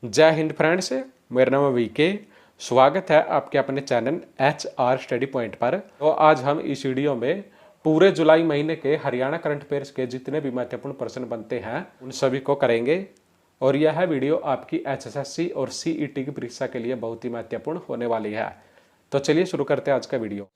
जय हिंद फ्रेंड्स, मेरा नाम है वीके। स्वागत है आपके अपने चैनल HR स्टडी पॉइंट पर। तो आज हम इस वीडियो में पूरे जुलाई महीने के हरियाणा करंट अफेयर्स के जितने भी महत्वपूर्ण प्रश्न बनते हैं उन सभी को करेंगे। और यह वीडियो आपकी HSSC और CET की परीक्षा के लिए बहुत ही महत्वपूर्ण होने वाली है। तो चलिए शुरू करते हैं आज का वीडियो।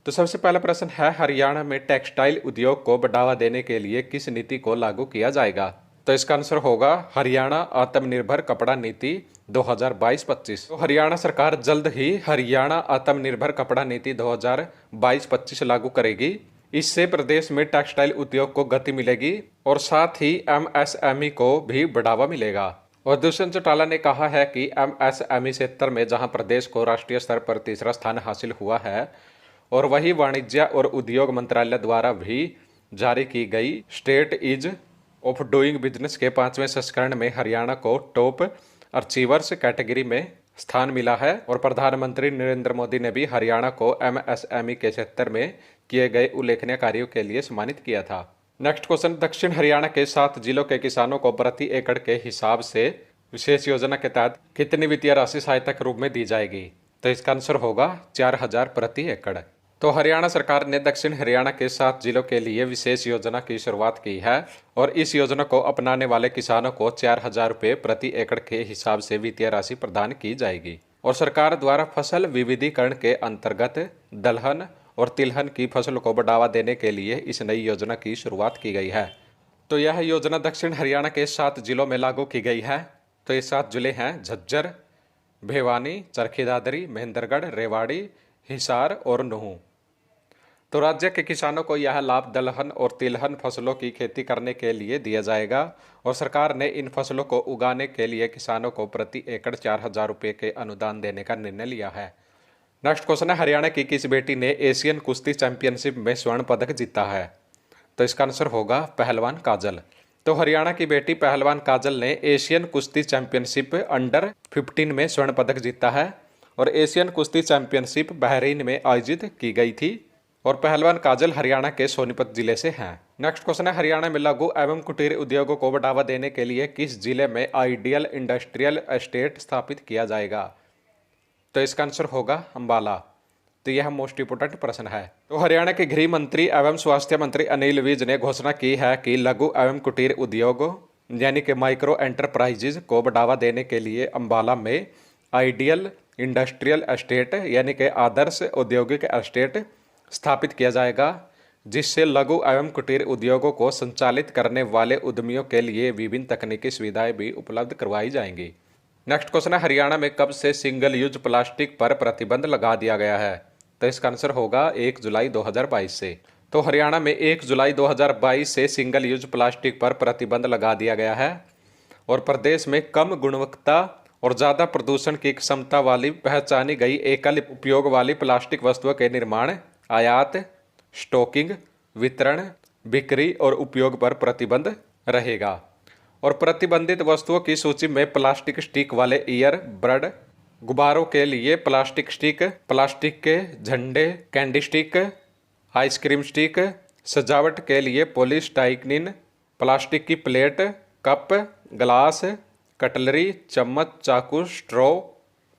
तो सबसे पहला प्रश्न है, हरियाणा में टेक्सटाइल उद्योग को बढ़ावा देने के लिए किस नीति को लागू किया जाएगा? तो इसका आंसर होगा हरियाणा आत्मनिर्भर कपड़ा नीति 2022-25। तो हरियाणा सरकार जल्द ही हरियाणा आत्मनिर्भर कपड़ा नीति 2022-25 लागू करेगी। इससे प्रदेश में टेक्सटाइल उद्योग को गति मिलेगी और साथ ही MSME को भी बढ़ावा मिलेगा। और दुष्यंत चौटाला ने कहा है कि MSME क्षेत्र में जहां प्रदेश को राष्ट्रीय स्तर पर तीसरा स्थान हासिल हुआ है और वही वाणिज्य और उद्योग मंत्रालय द्वारा भी जारी की गई state ease of doing business के 5वें संस्करण में हरियाणा को टॉप अचीवर्स कैटेगरी में स्थान मिला है। और प्रधानमंत्री नरेंद्र मोदी ने भी हरियाणा को MSME के क्षेत्र में किए गए उल्लेखनीय कार्यों के लिए सम्मानित किया था। नेक्स्ट क्वेश्चन, दक्षिण हरियाणा के 7 जिलों के किसानों को प्रति एकड़ के हिसाब से विशेष योजना के तहत कितनी वित्तीय राशि सहायता के रूप में दी जाएगी? तो इसका आंसर होगा 4000 प्रति एकड़। तो हरियाणा सरकार ने दक्षिण हरियाणा के 7 जिलों के लिए विशेष योजना की शुरुआत की है और इस योजना को अपनाने वाले किसानों को 4000 रुपये प्रति एकड़ के हिसाब से वित्तीय राशि प्रदान की जाएगी। और सरकार द्वारा फसल विविधीकरण के अंतर्गत दलहन और तिलहन की फसल को बढ़ावा देने के लिए इस नई योजना की शुरुआत की गई है। तो यह योजना दक्षिण हरियाणा के 7 जिलों में लागू की गई है। तो ये 7 जिले हैं झज्जर, भिवानी, चरखी दादरी, महेंद्रगढ़, रेवाड़ी, हिसार और नूंह। तो राज्य के किसानों को यह लाभ दलहन और तिलहन फसलों की खेती करने के लिए दिया जाएगा और सरकार ने इन फसलों को उगाने के लिए किसानों को प्रति एकड़ 4000 रुपये के अनुदान देने का निर्णय लिया है। नेक्स्ट क्वेश्चन है, हरियाणा की किस बेटी ने एशियन कुश्ती चैंपियनशिप में स्वर्ण पदक जीता है? तो इसका आंसर होगा पहलवान काजल। तो हरियाणा की बेटी पहलवान काजल ने एशियन कुश्ती चैंपियनशिप अंडर 15 में स्वर्ण पदक जीता है और एशियन कुश्ती चैंपियनशिप बहरीन में आयोजित की गई थी। और पहलवान काजल हरियाणा के सोनीपत जिले से हैं। नेक्स्ट क्वेश्चन है, हरियाणा में लघु एवं कुटीर उद्योगों को बढ़ावा देने के लिए किस जिले में आइडियल इंडस्ट्रियल एस्टेट स्थापित किया जाएगा? तो इसका आंसर होगा अंबाला। तो यह मोस्ट इंपोर्टेंट प्रश्न है। तो हरियाणा के गृह मंत्री एवं स्वास्थ्य मंत्री अनिल विज ने घोषणा की है कि लघु एवं कुटीर उद्योगों यानी कि माइक्रो एंटरप्राइजेज को बढ़ावा देने के लिए अंबाला में आइडियल इंडस्ट्रियल एस्टेट यानी कि आदर्श औद्योगिक एस्टेट स्थापित किया जाएगा, जिससे लघु एवं कुटीर उद्योगों को संचालित करने वाले उद्यमियों के लिए विभिन्न तकनीकी सुविधाएं भी उपलब्ध करवाई जाएंगी। नेक्स्ट क्वेश्चन है, हरियाणा में कब से सिंगल यूज प्लास्टिक पर प्रतिबंध लगा दिया गया है? तो इसका आंसर होगा 1 जुलाई 2022 से। तो हरियाणा में 1 जुलाई 2022 से सिंगल यूज प्लास्टिक पर प्रतिबंध लगा दिया गया है और प्रदेश में कम गुणवत्ता और ज़्यादा प्रदूषण की क्षमता वाली पहचानी गई एकल उपयोग वाली प्लास्टिक वस्तुओं के निर्माण, आयात, स्टॉकिंग, वितरण, बिक्री और उपयोग पर प्रतिबंध रहेगा। और प्रतिबंधित वस्तुओं की सूची में प्लास्टिक स्टिक वाले ईयर बड, गुब्बारों के लिए प्लास्टिक स्टिक, प्लास्टिक के झंडे, कैंडी स्टिक, आइसक्रीम स्टिक, सजावट के लिए पॉलीस्टाइनिन, प्लास्टिक की प्लेट, कप, ग्लास, कटलरी, चम्मच, चाकू, स्ट्रॉ,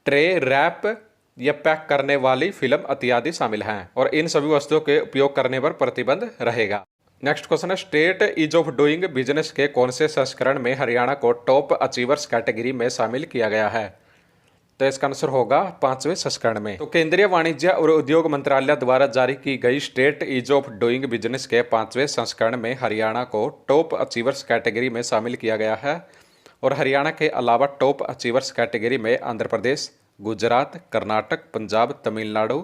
ट्रे, रैप या पैक करने वाली फिल्म इत्यादि शामिल हैं और इन सभी वस्तुओं के उपयोग करने पर प्रतिबंध रहेगा। नेक्स्ट क्वेश्चन है, state ease of doing business के कौन से संस्करण में हरियाणा को टॉप अचीवर्स कैटेगरी में शामिल किया गया है? तो इसका आंसर होगा 5वें संस्करण में। तो केंद्रीय वाणिज्य और उद्योग मंत्रालय द्वारा जारी की गई state ease of doing business के 5वें संस्करण में हरियाणा को टॉप अचीवर्स कैटेगरी में शामिल किया गया है और हरियाणा के अलावा टॉप अचीवर्स कैटेगरी में आंध्र प्रदेश, गुजरात, कर्नाटक, पंजाब, तमिलनाडु,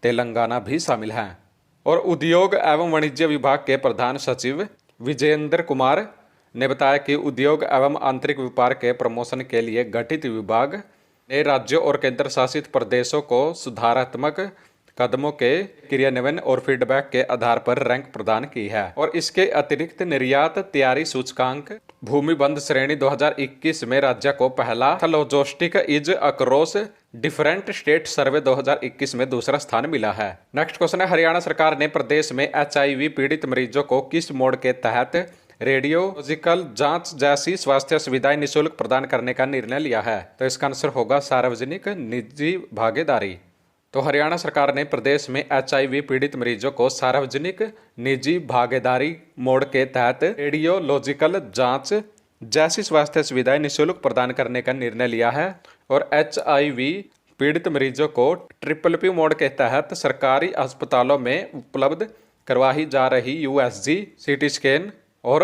तेलंगाना भी शामिल हैं। और उद्योग एवं वाणिज्य विभाग के प्रधान सचिव विजेंद्र कुमार ने बताया कि उद्योग एवं आंतरिक व्यापार के प्रमोशन के लिए गठित विभाग ने राज्यों और केंद्र शासित प्रदेशों को सुधारात्मक कदमों के क्रियान्वयन और फीडबैक के आधार पर रैंक प्रदान की है। और इसके अतिरिक्त निर्यात तैयारी सूचकांक भूमिबंध श्रेणी 2021 में राज्य को पहला, logistic is across different state survey 2021 में दूसरा स्थान मिला है। नेक्स्ट क्वेश्चन है, हरियाणा सरकार ने प्रदेश में HIV पीड़ित मरीजों को किस मोड के तहत रेडियोलॉजिकल जांच जैसी स्वास्थ्य सुविधाएं निःशुल्क प्रदान करने का निर्णय लिया है। तो इसका आंसर होगा सार्वजनिक निजी भागीदारी। तो हरियाणा सरकार ने प्रदेश में HIV पीड़ित मरीजों को सार्वजनिक निजी भागीदारी मोड के तहत रेडियोलॉजिकल जांच जैसी स्वास्थ्य सुविधाएं निःशुल्क प्रदान करने का निर्णय लिया है। और HIV पीड़ित मरीजों को PPP मोड के तहत सरकारी अस्पतालों में उपलब्ध करवाई जा रही USG, CT स्कैन और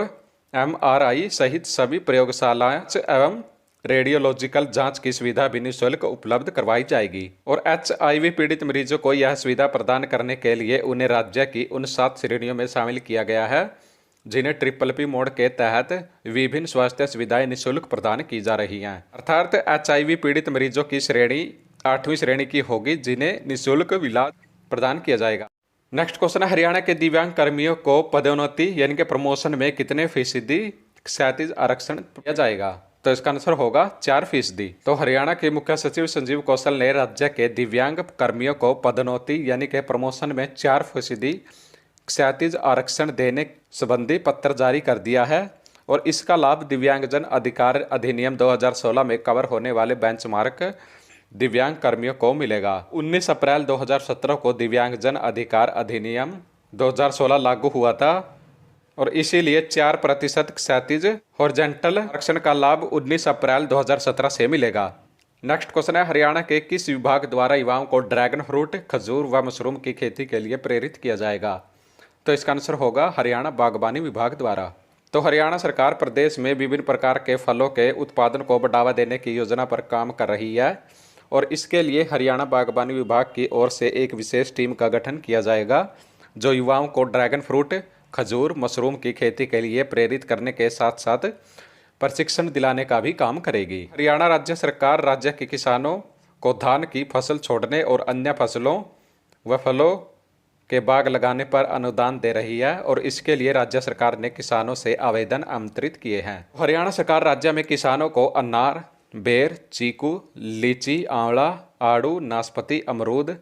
MRI सहित सभी प्रयोगशालाएं एवं रेडियोलॉजिकल जांच की सुविधा भी निःशुल्क उपलब्ध करवाई जाएगी। और HIV पीड़ित मरीजों को यह सुविधा प्रदान करने के लिए उन्हें राज्य की उन 7 श्रेणियों में शामिल किया गया है जिन्हें PPP मोड के तहत विभिन्न स्वास्थ्य सुविधाएं निःशुल्क प्रदान की जा रही हैं। अर्थात HIV पीड़ित मरीजों की श्रेणी 8वीं श्रेणी की होगी जिन्हें निःशुल्क इलाज प्रदान किया जाएगा। नेक्स्ट क्वेश्चन है, हरियाणा के दिव्यांग कर्मियों को पदोन्नति यानी कि प्रमोशन में कितने फीसदी क्षैतिज आरक्षण दिया जाएगा? तो इसका आंसर होगा 4%। तो हरियाणा के मुख्य सचिव संजीव कौशल ने राज्य के दिव्यांग कर्मियों को पदोन्नति यानी कि प्रमोशन में 4% क्षैतिज आरक्षण देने संबंधी पत्र जारी कर दिया है। और इसका लाभ दिव्यांगजन अधिकार अधिनियम 2016 में कवर होने वाले बेंचमार्क दिव्यांग कर्मियों को मिलेगा। 19 अप्रैल 2017 को दिव्यांगजन अधिकार अधिनियम 2016 लागू हुआ था और इसीलिए 4% क्षैतिज हॉरिजॉन्टल आरक्षण का लाभ 19 अप्रैल 2017 से मिलेगा। नेक्स्ट क्वेश्चन है, हरियाणा के किस विभाग द्वारा युवाओं को ड्रैगन फ्रूट, खजूर व मशरूम की खेती के लिए प्रेरित किया जाएगा? तो इसका आंसर होगा हरियाणा बागवानी विभाग द्वारा। तो हरियाणा सरकार प्रदेश में विभिन्न प्रकार के फलों के उत्पादन को बढ़ावा देने की योजना पर काम कर रही है और इसके लिए हरियाणा बागवानी विभाग की ओर से एक विशेष टीम का गठन किया जाएगा जो युवाओं को ड्रैगन फ्रूट, खजूर, मशरूम की खेती के लिए प्रेरित करने के साथ साथ प्रशिक्षण दिलाने का भी काम करेगी। हरियाणा राज्य सरकार राज्य के किसानों को धान की फसल छोड़ने और अन्य फसलों व फलों के बाग लगाने पर अनुदान दे रही है और इसके लिए राज्य सरकार ने किसानों से आवेदन आमंत्रित किए हैं। हरियाणा सरकार राज्य में किसानों को अनार, बेर, चीकू, लीची, आंवला, आड़ू, नाशपाती, अमरूद,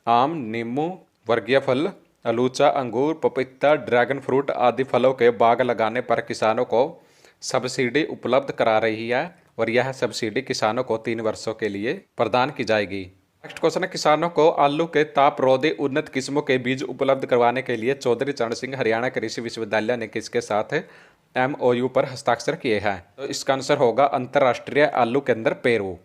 आम, नींबू, वर्गीय फल, अलूचा, अंगूर, पपीता, ड्रैगन फ्रूट आदि फलों के बाग लगाने पर किसानों को सब्सिडी उपलब्ध करा रही है और यह सब्सिडी किसानों को 3 वर्षों के लिए प्रदान की जाएगी। नेक्स्ट क्वेश्चन है, किसानों को आलू के तापरोधी उन्नत किस्मों के बीज उपलब्ध करवाने के लिए चौधरी चरण सिंह हरियाणा कृषि विश्वविद्यालय ने किसके साथ MOU पर हस्ताक्षर किए हैं? तो इसका आंसर होगा अंतर्राष्ट्रीय आलू केंद्र पेरू।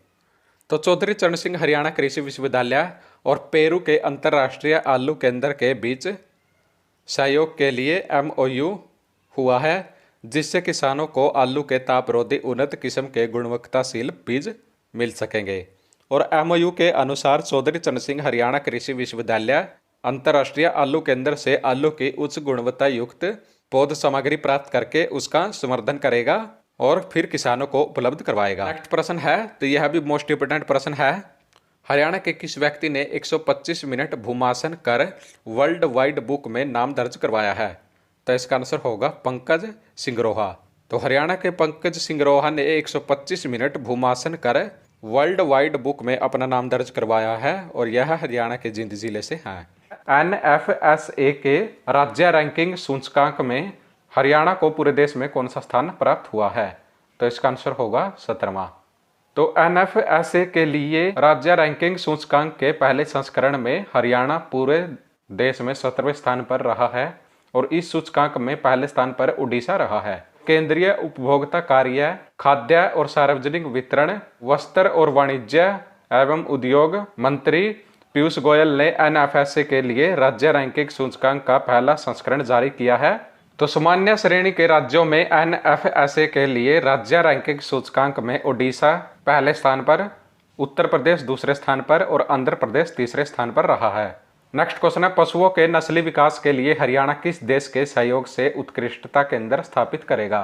तो चौधरी चरण सिंह हरियाणा कृषि विश्वविद्यालय और पेरू के अंतर्राष्ट्रीय आलू केंद्र के बीच सहयोग के लिए MOU हुआ है जिससे किसानों को आलू के तापरोधी उन्नत किस्म के गुणवत्ताशील बीज मिल सकेंगे। और MOU के अनुसार चौधरी चरण सिंह हरियाणा कृषि विश्वविद्यालय अंतर्राष्ट्रीय आलू केंद्र से आलू की उच्च गुणवत्ता युक्त पौध सामग्री प्राप्त करके उसका संवर्धन करेगा और फिर किसानों को उपलब्ध करवाएगा। नेक्स्ट प्रश्न है, तो यह भी मोस्ट इंपोर्टेंट प्रश्न है, हरियाणा के किस व्यक्ति ने 125 मिनट भूमासन कर वर्ल्ड वाइड बुक में नाम दर्ज करवाया है? तो इसका आंसर होगा पंकज सिंगरोहा। तो हरियाणा के पंकज सिंगरोहा ने 125 मिनट भूमासन कर वर्ल्ड वाइड बुक में अपना नाम दर्ज करवाया है और यह हरियाणा के जिंद जिले से है। NFSA के राज्य रैंकिंग सूचकांक में हरियाणा को पूरे देश में कौन सा स्थान प्राप्त हुआ है? तो इसका आंसर होगा 17वां। तो NFSA के लिए राज्य रैंकिंग सूचकांक के पहले संस्करण में हरियाणा पूरे देश में 17वें स्थान पर रहा है और इस सूचकांक में पहले स्थान पर उड़ीसा रहा है। केंद्रीय उपभोक्ता कार्य, खाद्य और सार्वजनिक वितरण, वस्त्र और वाणिज्य एवं उद्योग मंत्री पीयूष गोयल ने NFSA के लिए राज्य रैंकिंग सूचकांक का पहला संस्करण जारी किया है। तो सामान्य श्रेणी के राज्यों में NFSA के लिए राज्य रैंकिंग सूचकांक में ओडिशा पहले स्थान पर, उत्तर प्रदेश दूसरे स्थान पर और आंध्र प्रदेश तीसरे स्थान पर रहा है। नेक्स्ट क्वेश्चन है, पशुओं के नस्ली विकास के लिए हरियाणा किस देश के सहयोग से उत्कृष्टता केंद्र स्थापित करेगा?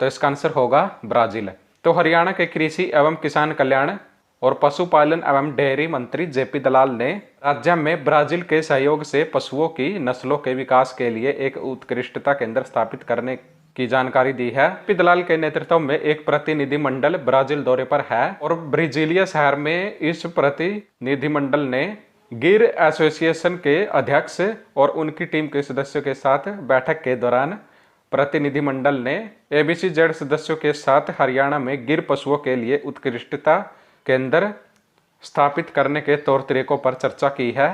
तो इसका आंसर होगा ब्राजील। तो हरियाणा के कृषि एवं किसान कल्याण और पशुपालन एवं डेयरी मंत्री JP दलाल ने राज्य में ब्राजील के सहयोग से पशुओं की नस्लों के विकास के लिए एक उत्कृष्टता केंद्र स्थापित करने की जानकारी दी है। JP दलाल के नेतृत्व में एक प्रतिनिधिमंडल ब्राजील दौरे पर है और ब्राजीलिया शहर में इस प्रतिनिधिमंडल ने गिर एसोसिएशन के अध्यक्ष और उनकी टीम के सदस्यों के साथ बैठक के दौरान प्रतिनिधिमंडल ने ABCZ सदस्यों के साथ हरियाणा में गिर पशुओं के लिए उत्कृष्टता केंद्र स्थापित करने के तौर तरीकों पर चर्चा की है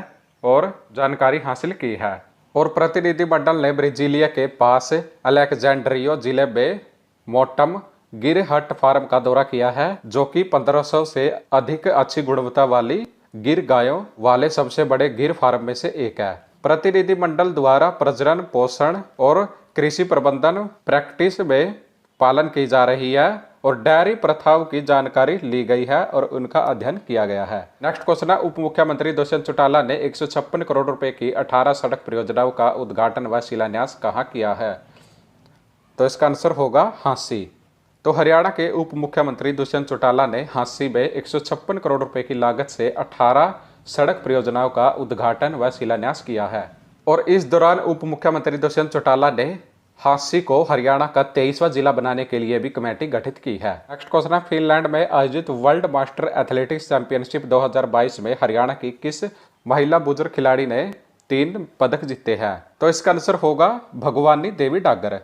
और जानकारी हासिल की है। और प्रतिनिधिमंडल ने ब्राजीलिया के पास अलेक्जेंड्रियो जिले में मोटम गिर हट फार्म का दौरा किया है, जो कि 1500 से अधिक अच्छी गुणवत्ता वाली गिर गायों वाले सबसे बड़े गिर फार्म में से एक है। प्रतिनिधिमंडल द्वारा प्रजनन, पोषण और कृषि प्रबंधन प्रैक्टिस में पालन की जा रही है और डेयरी प्रथाओं की जानकारी ली गई है और उनका अध्ययन किया गया है। नेक्स्ट क्वेश्चन है, उप मुख्यमंत्री दुष्यंत चौटाला ने 156 करोड़ रुपए की 18 सड़क परियोजनाओं का उद्घाटन व शिलान्यास कहाँ किया है? तो इसका आंसर होगा हांसी। तो हरियाणा के उप मुख्यमंत्री दुष्यंत चौटाला ने हांसी में 156 करोड़ रुपए की लागत से 18 सड़क परियोजनाओं का उद्घाटन व शिलान्यास किया है। और इस दौरान उप मुख्यमंत्री दुष्यंत चौटाला ने हांसी को हरियाणा का 23वां जिला बनाने के लिए भी कमेटी गठित की है। नेक्स्ट क्वेश्चन है, फिनलैंड में आयोजित वर्ल्ड मास्टर एथलेटिक्स चैंपियनशिप 2022 में हरियाणा की किस महिला बुजुर्ग खिलाड़ी ने 3 पदक जीते हैं? तो इसका आंसर होगा भगवानी देवी डागर,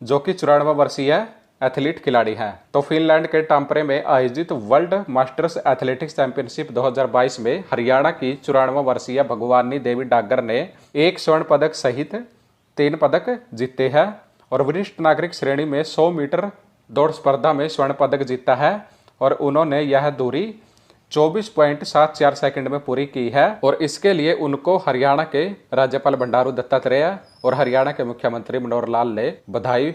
जो कि 94 वर्षीय एथलीट खिलाड़ी हैं। तो फिनलैंड के टाम्परे में आयोजित वर्ल्ड मास्टर्स एथलेटिक्स चैंपियनशिप 2022 में हरियाणा की 94 वर्षीय भगवानी देवी डागर ने 1 स्वर्ण पदक सहित 3 पदक जीते हैं और वरिष्ठ नागरिक श्रेणी में 100 मीटर दौड़ स्पर्धा में स्वर्ण पदक जीता है और उन्होंने यह दूरी 24.74 सेकंड में पूरी की है और इसके लिए उनको हरियाणा के राज्यपाल बंडारू दत्तात्रेय और हरियाणा के मुख्यमंत्री मनोहर लाल ने बधाई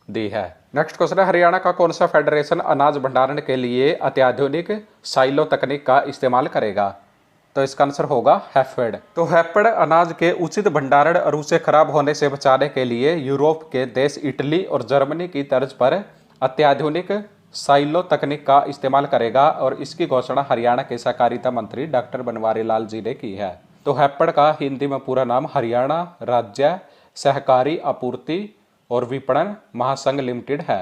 दी है। नेक्स्ट क्वेश्चन है, हरियाणा का कौन सा फेडरेशन अनाज भंडारण के लिए अत्याधुनिक साइलो तकनीक का इस्तेमाल करेगा? तो इसका आंसर होगा हैफेड। तो हैफेड अनाज के उचित भंडारण और उसे खराब होने से बचाने के लिए यूरोप के देश इटली और जर्मनी की तर्ज पर अत्याधुनिक साइलो तकनीक का इस्तेमाल करेगा और इसकी घोषणा हरियाणा के सहकारिता मंत्री डॉक्टर बनवारी लाल जी ने की है। तो हैफेड का हिंदी में पूरा नाम हरियाणा राज्य सहकारी आपूर्ति और विपणन महासंघ लिमिटेड है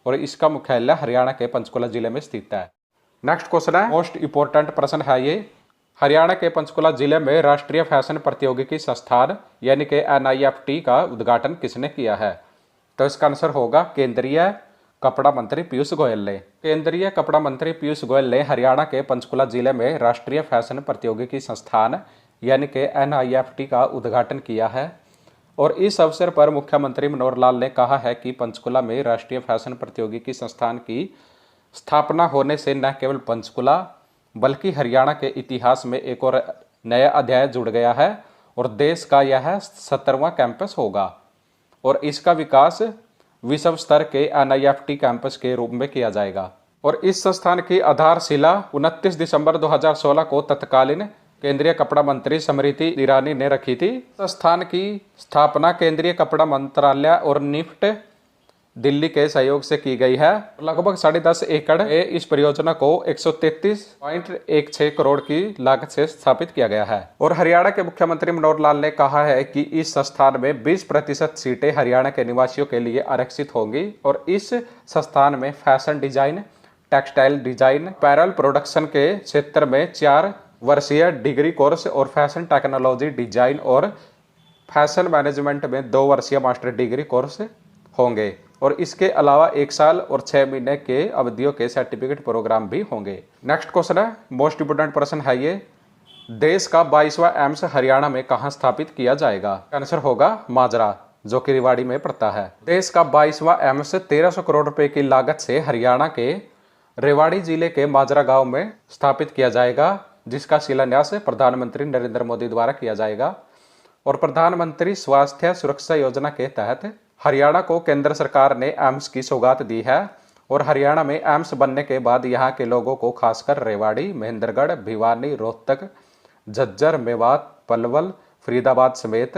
और इसका मुख्यालय हरियाणा के पंचकुला जिले में स्थित है। नेक्स्ट क्वेश्चन है, मोस्ट इंपोर्टेंट प्रश्न है ये, हरियाणा के पंचकुला जिले में राष्ट्रीय फैशन प्रतियोगिकी संस्थान यानी कि NIFT का उद्घाटन किसने किया है? तो इसका आंसर होगा केंद्रीय कपड़ा मंत्री पीयूष गोयल ने। केंद्रीय कपड़ा मंत्री पीयूष गोयल ने हरियाणा के पंचकुला जिले में राष्ट्रीय फैशन प्रतियोगिकी संस्थान यानी कि NIFT का उद्घाटन किया है और इस अवसर पर मुख्यमंत्री मनोहर लाल ने कहा है कि पंचकुला में राष्ट्रीय फैशन प्रतियोगिकी संस्थान की स्थापना होने से न केवल पंचकुला बल्कि हरियाणा के इतिहास में एक और नया अध्याय जुड़ गया है और देश का यह 70वां कैंपस होगा और इसका विकास विश्व स्तर के NIFT कैंपस के रूप में किया जाएगा। और इस संस्थान की आधारशिला 29 दिसंबर 2016 को तत्कालीन केंद्रीय कपड़ा मंत्री स्मृति ईरानी ने रखी थी। संस्थान की स्थापना केंद्रीय कपड़ा मंत्रालय और निफ्ट दिल्ली के सहयोग से की गई है। लगभग 10.5 एकड़ इस परियोजना को 133.16 करोड़ की लागत से स्थापित किया गया है। और हरियाणा के मुख्यमंत्री मनोहर लाल ने कहा है कि इस संस्थान में 20% सीटें हरियाणा के निवासियों के लिए आरक्षित होंगी और इस संस्थान में fashion design, textile design, apparel production के क्षेत्र में 4 वर्षीय डिग्री कोर्स और फैशन टेक्नोलॉजी डिजाइन और फैशन मैनेजमेंट में 2 वर्षीय मास्टर डिग्री कोर्स होंगे और इसके अलावा 1 साल और 6 महीने के अवधियों के सर्टिफिकेट प्रोग्राम भी होंगे। नेक्स्ट क्वेश्चन है, मोस्ट इंपोर्टेंट प्रश्न है ये, देश का 22वां एम्स हरियाणा में कहां स्थापित किया जाएगा? आंसर होगा माजरा, जो कि रेवाड़ी में पड़ता है। देश का 22वां एम्स 1300 करोड़ रुपए की लागत से हरियाणा के रेवाड़ी जिले के माजरा गांव में स्थापित किया जाएगा, जिसका शिलान्यास प्रधानमंत्री नरेंद्र मोदी द्वारा किया जाएगा। और प्रधानमंत्री स्वास्थ्य सुरक्षा योजना के तहत हरियाणा को केंद्र सरकार ने एम्स की सौगात दी है और हरियाणा में एम्स बनने के बाद यहाँ के लोगों को खासकर रेवाड़ी, महेंद्रगढ़, भिवानी, रोहतक, झज्जर, मेवात, पलवल, फरीदाबाद समेत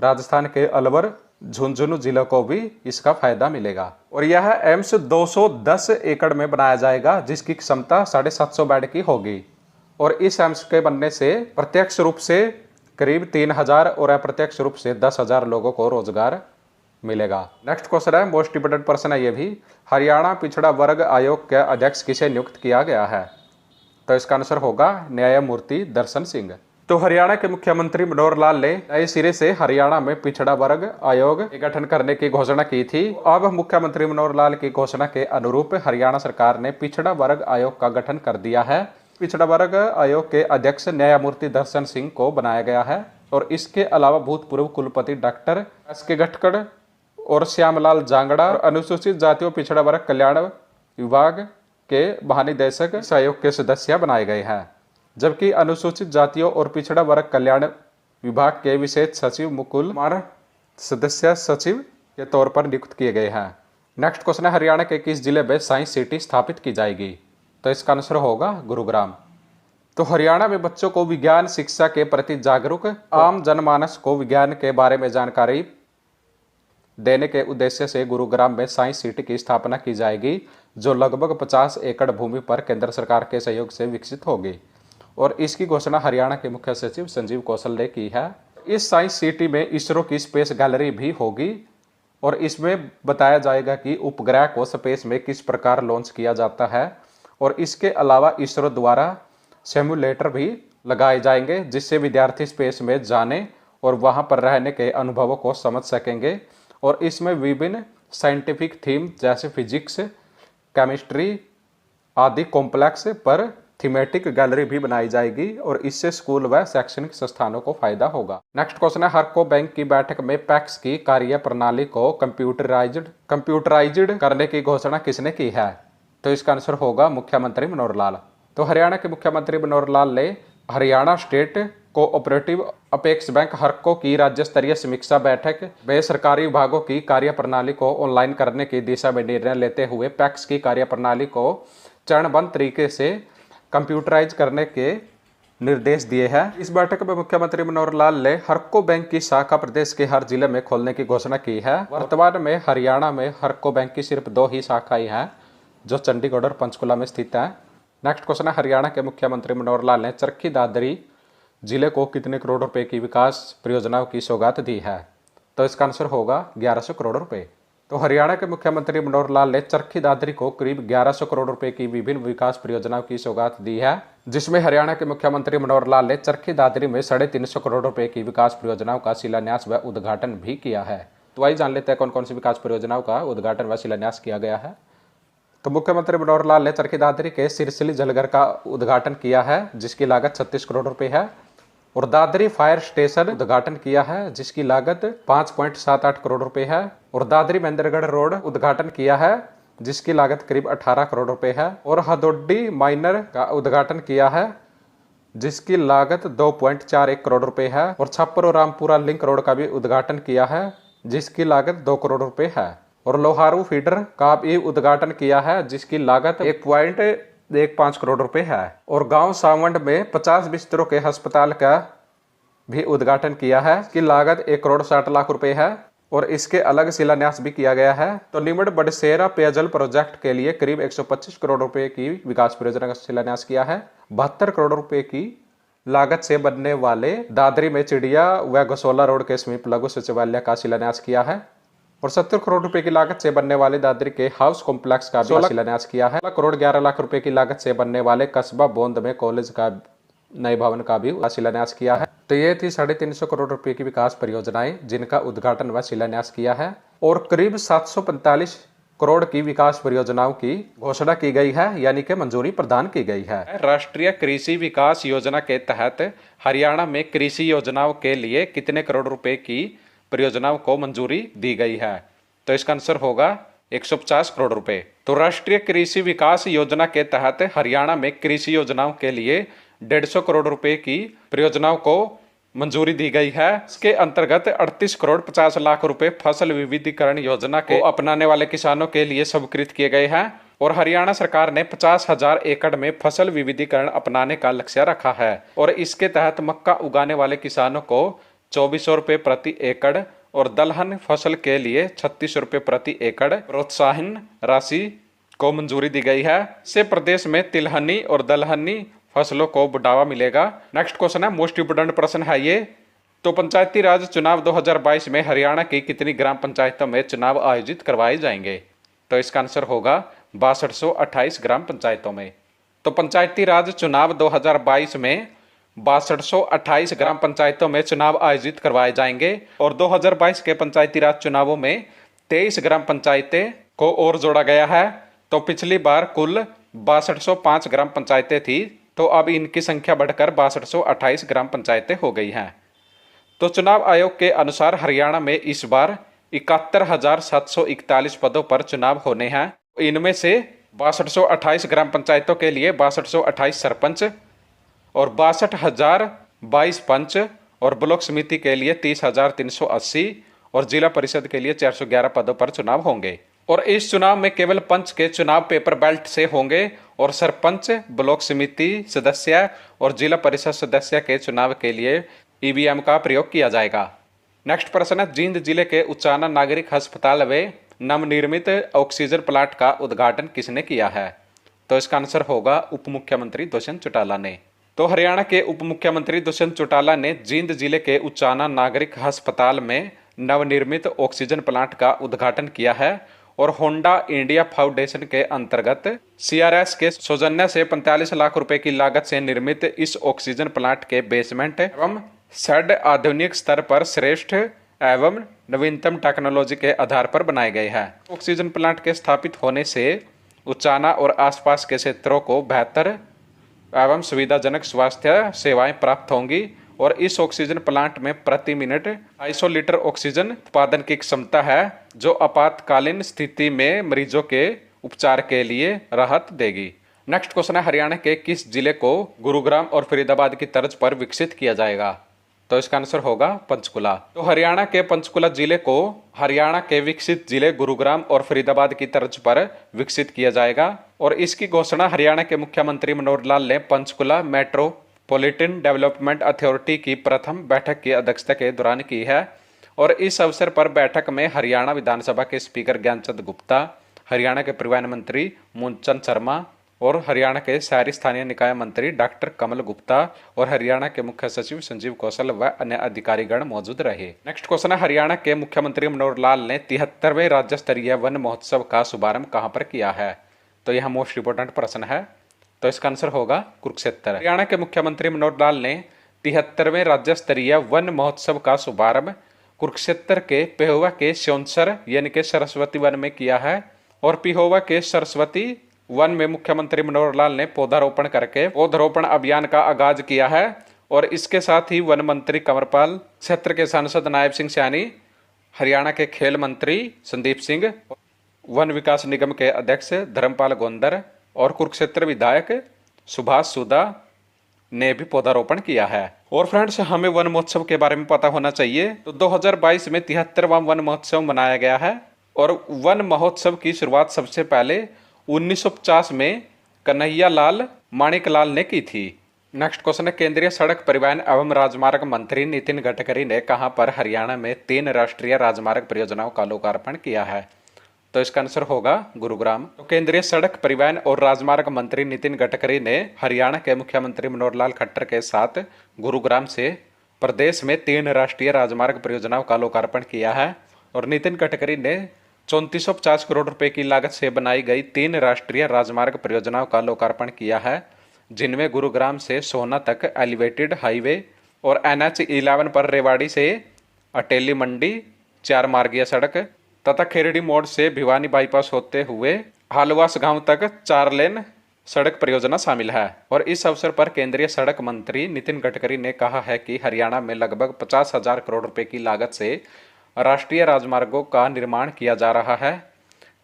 राजस्थान के अलवर, झुंझुनू जिलों को भी इसका फायदा मिलेगा। और यह एम्स 210 एकड़ में बनाया जाएगा, जिसकी क्षमता 750 बेड की होगी। और इस एम्स के बनने से प्रत्यक्ष रूप से करीब 3000 और अप्रत्यक्ष रूप से 10,000 लोगों को रोजगार मिलेगा। नेक्स्ट क्वेश्चन है, मोस्ट इंपोर्टेंट प्रश्न है ये भी, हरियाणा पिछड़ा वर्ग आयोग के अध्यक्ष किसे नियुक्त किया गया है? तो इसका आंसर होगा न्यायमूर्ति दर्शन सिंह। तो हरियाणा के मुख्यमंत्री मनोहर लाल ने नए सिरे से हरियाणा में पिछड़ा वर्ग आयोग के गठन करने की घोषणा की थी। अब मुख्यमंत्री मनोहर लाल की घोषणा के अनुरूप हरियाणा सरकार ने पिछड़ा वर्ग आयोग का गठन कर दिया है। पिछड़ा वर्ग आयोग के अध्यक्ष न्यायमूर्ति दर्शन सिंह को बनाया गया है और इसके अलावा भूतपूर्व कुलपति डॉक्टर एस.के. गटकड़ और श्यामलाल जांगड़ा और अनुसूचित जातियों पिछड़ा वर्ग कल्याण विभाग के महानिदेशक इस आयोग के सदस्य बनाए गए हैं, जबकि अनुसूचित जातियों और पिछड़ा वर्ग कल्याण विभाग के विशेष सचिव मुकुल कुमार सदस्य सचिव के तौर पर नियुक्त किए गए हैं। नेक्स्ट क्वेश्चन है, हरियाणा के किस जिले में साइंस सिटी स्थापित की जाएगी? तो इसका आंसर होगा गुरुग्राम। तो हरियाणा में बच्चों को विज्ञान शिक्षा के प्रति जागरूक आम जनमानस को विज्ञान के बारे में जानकारी देने के उद्देश्य से गुरुग्राम में साइंस सिटी की स्थापना की जाएगी, जो लगभग 50 एकड़ भूमि पर केंद्र सरकार के सहयोग से विकसित होगी। और इसकी घोषणा हरियाणा के मुख्य सचिव संजीव कौशल ने की है। इस साइंस सिटी में इसरो की स्पेस गैलरी भी होगी और इसमें बताया जाएगा कि उपग्रह को स्पेस में किस प्रकार लॉन्च किया जाता है। और इसके अलावा इसरो द्वारा सिम्युलेटर भी लगाए जाएंगे, जिससे विद्यार्थी स्पेस में जाने और वहां पर रहने के अनुभवों को समझ सकेंगे। और इसमें विभिन्न साइंटिफिक थीम जैसे फिजिक्स, केमिस्ट्री आदि कॉम्प्लेक्स पर थीमेटिक गैलरी भी बनाई जाएगी और इससे स्कूल व शैक्षणिक संस्थानों को फायदा होगा। नेक्स्ट क्वेश्चन है, हरको बैंक की बैठक में पैक्स की कार्य प्रणाली को कंप्यूटराइज्ड करने की घोषणा किसने की है? तो इसका आंसर होगा मुख्यमंत्री मनोहर लाल। तो हरियाणा के मुख्यमंत्री मनोहर लाल ने Haryana state cooperative apex bank Harco की राज्य स्तरीय समीक्षा बैठक में सरकारी विभागों की कार्य प्रणाली को ऑनलाइन करने की दिशा में निर्णय लेते हुए पैक्स की कार्य प्रणाली को चरणबद्ध तरीके से कंप्यूटराइज करने के निर्देश दिए हैं। इस बैठक में मुख्यमंत्री मनोहर लाल ने हरको बैंक की शाखा प्रदेश के हर जिले में खोलने की घोषणा की है। वर्तमान में हरियाणा में हरको बैंक की सिर्फ 2 ही शाखाएं हैं, जो चंडीगढ़ और पंचकुला में स्थित है। नेक्स्ट क्वेश्चन है, हरियाणा के मुख्यमंत्री मनोहर लाल ने चरखी दादरी जिले को कितने करोड़ रुपए की विकास परियोजनाओं की सौगात दी है? तो इसका आंसर होगा 1100 करोड़ रुपए। तो हरियाणा के मुख्यमंत्री मनोहर लाल ने चरखी दादरी को करीब 1100 करोड़ रुपए की विभिन्न विकास परियोजनाओं की सौगात दी है, जिसमें हरियाणा के मुख्यमंत्री मनोहर लाल ने चरखी दादरी में 350 करोड़ रुपए की विकास परियोजनाओं का शिलान्यास व उद्घाटन भी किया है। तो आइए जान लेते हैं कौन कौन सी विकास परियोजनाओं का उद्घाटन व शिलान्यास किया गया है। तो मुख्यमंत्री मनोहर लाल ने चरखी दादरी के सिरसिली जलघर का उद्घाटन किया है, जिसकी लागत 36 करोड़ रुपए है। और दादरी फायर स्टेशन उद्घाटन किया है, जिसकी लागत 5.78 करोड़ रुपए है। और दादरी महेंद्रगढ़ रोड उद्घाटन किया है, जिसकी लागत करीब 18 करोड़ रुपए है। और हदोडी माइनर का उद्घाटन किया है, जिसकी लागत 2.41 करोड़ रुपए है। और छप्पर और रामपुरा लिंक रोड का भी उद्घाटन किया है, जिसकी लागत 2 करोड़ रुपए है। और लोहारू फीडर का भी उद्घाटन किया है, जिसकी लागत 1.15 करोड़ रुपए है। और गांव सावंड में 50 बिस्तरों के अस्पताल का भी उद्घाटन किया है, इसकी लागत 1 करोड़ 60 लाख रुपए है। और इसके अलग शिलान्यास भी किया गया है। तो निमड़ बडसेरा पेयजल प्रोजेक्ट के लिए करीब 125 करोड़ रुपए की विकास परियोजना का शिलान्यास किया है। 72 करोड़ रुपए की लागत से बनने वाले दादरी में चिड़िया व गसोला रोड के समीप लघु सचिवालय का शिलान्यास किया है। और 70 करोड़ रुपए की लागत से बनने वाले दादरी के हाउस कॉम्प्लेक्स का भी शिलान्यास किया है। 16 करोड़ 11 लाख रुपए की लागत से बनने वाले कस्बा बोंद में कॉलेज का नए भवन का भी शिलान्यास किया है। तो ये थी 350 करोड़ रुपए की विकास परियोजनाएं, जिनका उद्घाटन व शिलान्यास किया है। और करीब 745 करोड़ की विकास परियोजनाओं की घोषणा की गई है, यानी कि मंजूरी प्रदान की गई है। राष्ट्रीय कृषि विकास योजना के तहत हरियाणा में कृषि योजनाओं के लिए कितने करोड़ रुपए की परियोजनाओं को मंजूरी दी गई है? तो इसका आंसर होगा 150 करोड़ रुपए। तो राष्ट्रीय कृषि विकास योजना के तहत हरियाणा में कृषि योजनाओं के लिए 150 करोड़ रुपए की परियोजनाओं को मंजूरी दी गई है। इसके अंतर्गत 38 करोड़ 50 लाख रुपए फसल विविधीकरण योजना को अपनाने वाले किसानों के लिए स्वीकृत किए गए हैं। और हरियाणा सरकार ने 50,000 एकड़ में फसल विविधीकरण अपनाने का लक्ष्य रखा है। और इसके तहत मक्का उगाने वाले किसानों को 2400 रुपये प्रति एकड़ और दलहन फसल के लिए 3600 रुपये प्रति एकड़ प्रोत्साहन राशि को मंजूरी दी गई है। इससे प्रदेश में तिलहनी और दलहनी फसलों को बढ़ावा मिलेगा। नेक्स्ट क्वेश्चन है, मोस्ट इंपोर्टेंट प्रश्न है ये। तो पंचायती राज चुनाव 2022 में हरियाणा की कितनी ग्राम पंचायतों में चुनाव आयोजित करवाए जाएंगे? तो इसका आंसर होगा 6228 ग्राम पंचायतों में। तो पंचायती राज चुनाव 2022 में 6228 ग्राम पंचायतों में चुनाव आयोजित करवाए जाएंगे और 2022 के पंचायती राज चुनावों में 23 ग्राम पंचायतें को और जोड़ा गया है। तो पिछली बार कुल 6205 ग्राम पंचायतें थी, तो अब इनकी संख्या बढ़कर 6228 ग्राम पंचायतें हो गई हैं। तो चुनाव आयोग के अनुसार हरियाणा में इस बार 71,741 पदों पर चुनाव होने हैं। इनमें से 6228 ग्राम पंचायतों के लिए 6228 सरपंच और 62,022 पंच और ब्लॉक समिति के लिए 30,380 और जिला परिषद के लिए 411 पदों पर चुनाव होंगे। और इस चुनाव में केवल पंच के चुनाव पेपर बैलेट से होंगे और सरपंच, ब्लॉक समिति सदस्य और जिला परिषद सदस्य के चुनाव के लिए ईवीएम का प्रयोग किया जाएगा। नेक्स्ट प्रश्न है, जींद जिले के उचाना नागरिक अस्पताल में नवनिर्मित ऑक्सीजन प्लांट का उद्घाटन किसने किया है? तो इसका आंसर होगा उप मुख्यमंत्री दुष्यंत चौटाला ने। तो हरियाणा के उप मुख्यमंत्री दुष्यंत चौटाला ने जींद जिले के उचाना नागरिक अस्पताल में नवनिर्मित ऑक्सीजन प्लांट का उद्घाटन किया है और होंडा इंडिया फाउंडेशन के अंतर्गत CRS के सौजन्य से 45 लाख रुपए की लागत से निर्मित इस ऑक्सीजन प्लांट के बेसमेंट एवं शेड आधुनिक स्तर पर श्रेष्ठ एवं नवीनतम टेक्नोलॉजी के आधार पर बनाए गए हैं। ऑक्सीजन प्लांट के स्थापित होने से उचाना और आसपास के क्षेत्रों को बेहतर एवं सुविधाजनक स्वास्थ्य सेवाएं प्राप्त होंगी और इस ऑक्सीजन प्लांट में प्रति मिनट 250 लीटर ऑक्सीजन उत्पादन की क्षमता है, जो आपातकालीन स्थिति में मरीजों के उपचार के लिए राहत देगी। नेक्स्ट क्वेश्चन है, हरियाणा के किस जिले को गुरुग्राम और फरीदाबाद की तर्ज पर विकसित किया जाएगा? तो इसका आंसर होगा पंचकुला। तो हरियाणा के पंचकुला जिले को हरियाणा के विकसित जिले गुरुग्राम और फरीदाबाद की तर्ज पर विकसित किया जाएगा और इसकी घोषणा हरियाणा के मुख्यमंत्री मनोहर लाल ने पंचकुला मेट्रोपॉलिटन डेवलपमेंट अथॉरिटी की प्रथम बैठक की अध्यक्षता के दौरान की है। और इस अवसर पर बैठक में हरियाणा विधानसभा के स्पीकर ज्ञानचंद गुप्ता, हरियाणा के परिवहन मंत्री मूलचंद शर्मा और हरियाणा के शहरी स्थानीय निकाय मंत्री डॉक्टर कमल गुप्ता और हरियाणा के मुख्य सचिव संजीव कौशल व अन्य अधिकारीगण मौजूद रहे। नेक्स्ट क्वेश्चन है, हरियाणा के मुख्यमंत्री मनोहर लाल ने 73वें राज्य स्तरीय वन महोत्सव का शुभारंभ कहां पर किया है? तो यह मोस्ट इंपोर्टेंट प्रश्न है, तो इसका आंसर होगा कुरुक्षेत्र। हरियाणा के मुख्यमंत्री मनोहर लाल ने 73वें राज्य स्तरीय वन महोत्सव का शुभारंभ कुरुक्षेत्र के पेहोवा के स्योंसर यानी के सरस्वती वन में किया है और पिहोवा के सरस्वती वन में मुख्यमंत्री मनोहर लाल ने पौधारोपण करके पौधारोपण अभियान का आगाज किया है। और इसके साथ ही वन मंत्री कंवरपाल, क्षेत्र के सांसद नायब सिंह सैनी, हरियाणा के खेल मंत्री संदीप सिंह, वन विकास निगम के अध्यक्ष धर्मपाल गोंदर और कुरुक्षेत्र विधायक सुभाष सुधा ने भी पौधारोपण किया है। और फ्रेंड्स, हमें वन महोत्सव के बारे में पता होना चाहिए। तो 2022 में 73वां वन महोत्सव मनाया गया है और वन महोत्सव की शुरुआत सबसे पहले 1950 में कन्हैया लाल माणिकलाल ने की थी। नेक्स्ट क्वेश्चन है, केंद्रीय सड़क परिवहन एवं राजमार्ग मंत्री नितिन गडकरी ने कहां पर हरियाणा में 3 राष्ट्रीय राजमार्ग परियोजनाओं का लोकार्पण किया है? तो इसका आंसर होगा गुरुग्राम। तो केंद्रीय सड़क परिवहन और राजमार्ग मंत्री नितिन गडकरी ने हरियाणा के मुख्यमंत्री मनोहर लाल खट्टर के साथ गुरुग्राम से प्रदेश में 3 राष्ट्रीय राजमार्ग परियोजनाओं का लोकार्पण किया है। और नितिन गडकरी ने 3450 करोड़ रुपए की लागत से बनाई गई 3 राष्ट्रीय राजमार्ग परियोजनाओं का लोकार्पण किया है, जिनमें गुरुग्राम से सोहना तक एलिवेटेड हाईवे और NH11 पर रेवाड़ी से अटेली मंडी 4 मार्गीय सड़क तथा खेरड़ी मोड़ से भिवानी बाईपास होते हुए हालवास गांव तक 4 लेन सड़क परियोजना शामिल है। और इस अवसर पर केंद्रीय सड़क मंत्री नितिन गडकरी ने कहा है कि हरियाणा में लगभग 50,000 करोड़ रुपए की लागत से राष्ट्रीय राजमार्गों का निर्माण किया जा रहा है,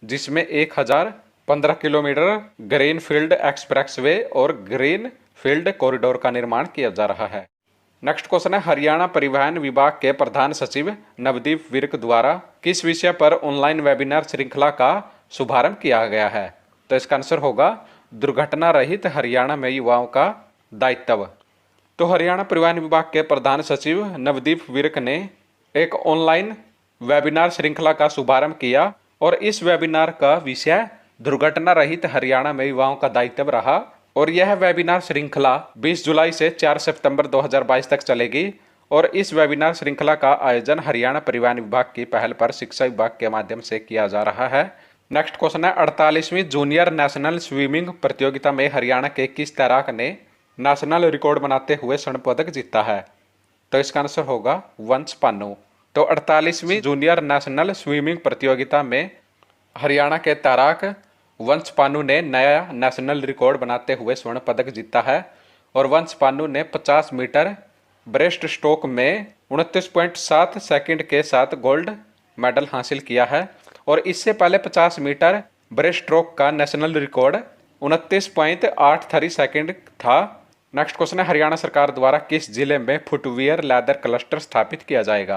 जिसमें 1015 किलोमीटर ग्रीन फील्ड एक्सप्रेसवे और ग्रीन फील्ड कॉरिडोर का निर्माण किया जा रहा है। नेक्स्ट क्वेश्चन है, हरियाणा परिवहन विभाग के प्रधान सचिव नवदीप विर्क द्वारा किस विषय पर ऑनलाइन वेबिनार श्रृंखला का शुभारंभ किया गया है? तो इसका आंसर होगा दुर्घटना रहित हरियाणा में युवाओं का दायित्व। तो हरियाणा परिवहन विभाग के प्रधान सचिव नवदीप विर्क ने एक ऑनलाइन वेबिनार श्रृंखला का शुभारंभ किया और इस वेबिनार का विषय दुर्घटना रहित हरियाणा में युवाओं का दायित्व रहा। और यह वेबिनार श्रृंखला 20 जुलाई से 4 सितंबर 2022 तक चलेगी। और इस वेबिनार श्रृंखला का आयोजन हरियाणा परिवहन विभाग की पहल पर शिक्षा विभाग के माध्यम से किया जा रहा है। नेक्स्ट क्वेश्चन है, 48वीं जूनियर नेशनल स्विमिंग प्रतियोगिता में हरियाणा के किस तैराक ने नेशनल रिकॉर्ड बनाते हुए स्वर्ण पदक जीता है? तो इसका आंसर होगा वंश पानू। तो 48वीं जूनियर नेशनल स्विमिंग प्रतियोगिता में हरियाणा के तैराक वंश पानू ने नया नेशनल रिकॉर्ड बनाते हुए स्वर्ण पदक जीता है और वंश पानू ने 50 मीटर ब्रेस्ट स्ट्रोक में 29.7 सेकंड के साथ गोल्ड मेडल हासिल किया है और इससे पहले 50 मीटर ब्रेस्ट स्ट्रोक का नेशनल रिकॉर्ड 29.83 सेकंड था। नेक्स्ट क्वेश्चन है, हरियाणा सरकार द्वारा किस जिले में फुटवियर लेदर क्लस्टर स्थापित किया जाएगा?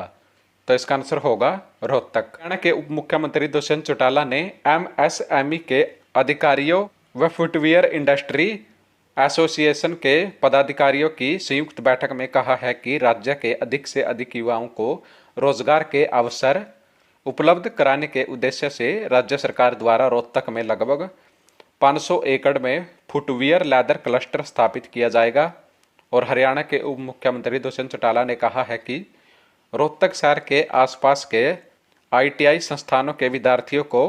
तो इसका आंसर होगा रोहतक। हरियाणा के उप मुख्यमंत्री दुष्यंत चौटाला ने एमएसएमई के अधिकारियों व फुटवियर इंडस्ट्री एसोसिएशन के पदाधिकारियों की संयुक्त बैठक में कहा है कि राज्य के अधिक से अधिक युवाओं को रोजगार के अवसर उपलब्ध कराने के उद्देश्य से राज्य सरकार द्वारा रोहतक में लगभग 500 एकड़ में फुटवियर लेदर क्लस्टर स्थापित किया जाएगा। और हरियाणा के उप मुख्यमंत्री दुष्यंत चौटाला ने कहा है कि रोहतक शहर के आसपास के आईटीआई संस्थानों के विद्यार्थियों को